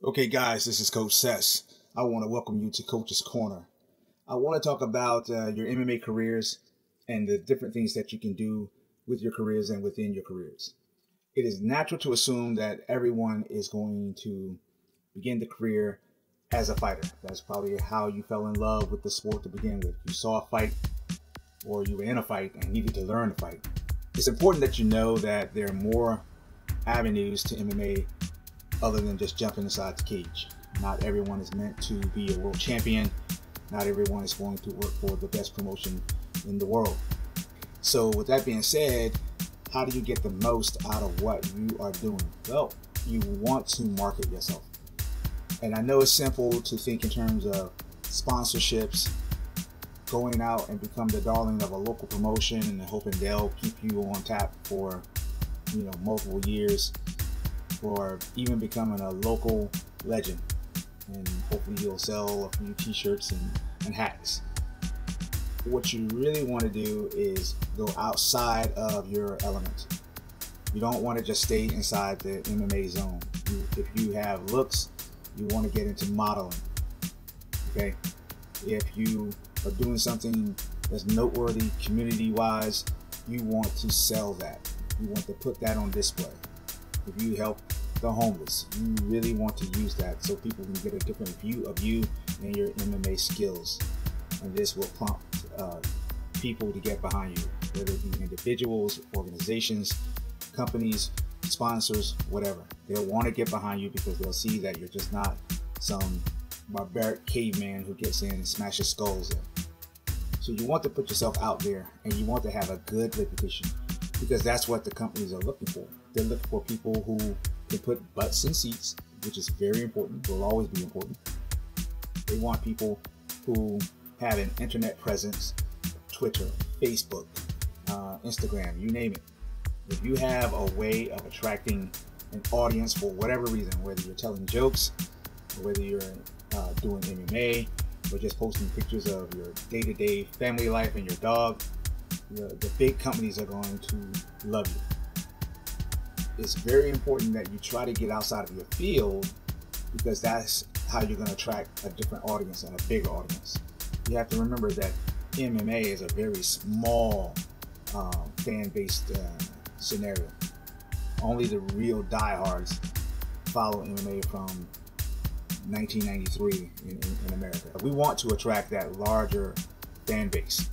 Okay guys, this is Coach Sess. I want to welcome you to Coach's Corner. I want to talk about your MMA careers and the different things that you can do with your careers and within your careers. It is natural to assume that everyone is going to begin the career as a fighter. That's probably how you fell in love with the sport to begin with. You saw a fight or you were in a fight and needed to learn to fight. It's important that you know that there are more avenues to MMA other than just jumping inside the cage. Not everyone is meant to be a world champion. Not everyone is going to work for the best promotion in the world. So with that being said, how do you get the most out of what you are doing? Well, you want to market yourself. And I know it's simple to think in terms of sponsorships, going out and become the darling of a local promotion and hoping they'll keep you on tap for, multiple years, or even becoming a local legend, and hopefully you'll sell a few t-shirts and hats. What you really want to do is go outside of your element. You don't want to just stay inside the MMA zone. If you have looks, you want to get into modeling. Okay? If you are doing something that's noteworthy community-wise, you want to sell that. You want to put that on display. If you help the homeless, you really want to use that so people can get a different view of you and your MMA skills. And this will prompt people to get behind you, whether it be individuals, organizations, companies, sponsors, whatever. They'll want to get behind you because they'll see that you're just not some barbaric caveman who gets in and smashes skulls in. So you want to put yourself out there, and you want to have a good reputation, because that's what the companies are looking for. They're looking for people who can put butts in seats, which is very important, will always be important. They want people who have an internet presence, Twitter, Facebook, Instagram, you name it. If you have a way of attracting an audience for whatever reason, whether you're telling jokes, or whether you're doing MMA, or just posting pictures of your day-to-day family life and your dog, the big companies are going to love you. It's very important that you try to get outside of your field, because that's how you're going to attract a different audience and a bigger audience. You have to remember that MMA is a very small fan-based scenario. Only the real diehards follow MMA from 1993 in America. We want to attract that larger fan base.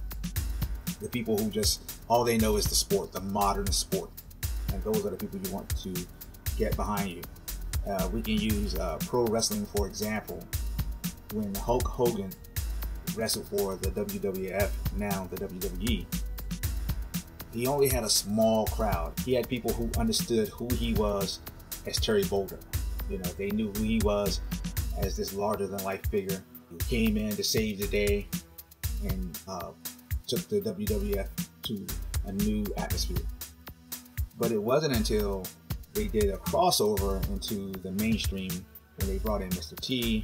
The people who just, all they know is the sport, the modern sport. And those are the people you want to get behind you. We can use pro wrestling, for example. When Hulk Hogan wrestled for the WWF, now the WWE, he only had a small crowd. He had people who understood who he was as Terry Boulder. They knew who he was as this larger-than-life figure who came in to save the day and took the WWF to a new atmosphere. But it wasn't until they did a crossover into the mainstream, when they brought in Mr. T,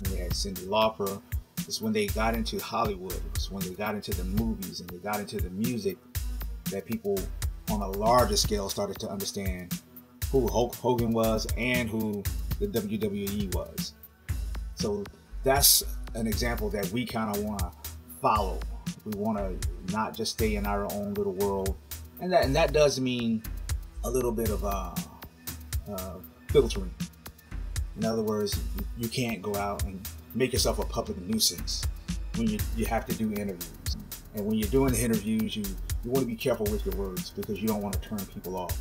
when they had Cyndi Lauper. It's when they got into Hollywood. It's when they got into the movies and they got into the music that people on a larger scale started to understand who Hulk Hogan was and who the WWE was. So that's an example that we kind of want to follow. We want to not just stay in our own little world. And that does mean a little bit of filtering. In other words, you can't go out and make yourself a public nuisance when you have to do interviews. And when you're doing the interviews, you want to be careful with your words, because you don't want to turn people off.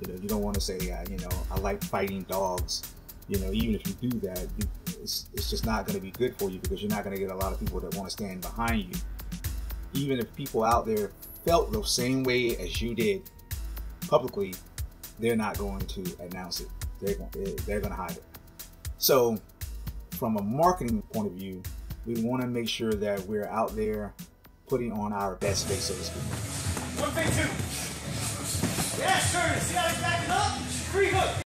You don't want to say, I like fighting dogs. Even if you do that, it's just not going to be good for you, because you're not going to get a lot of people that want to stand behind you. Even if people out there felt the same way as you did publicly, they're not going to announce it. They're going to hide it. So from a marketing point of view, we want to make sure that we're out there putting on our best face, so to speak. 1 2. Yeah, sure. See how he's backing up? 3 hook.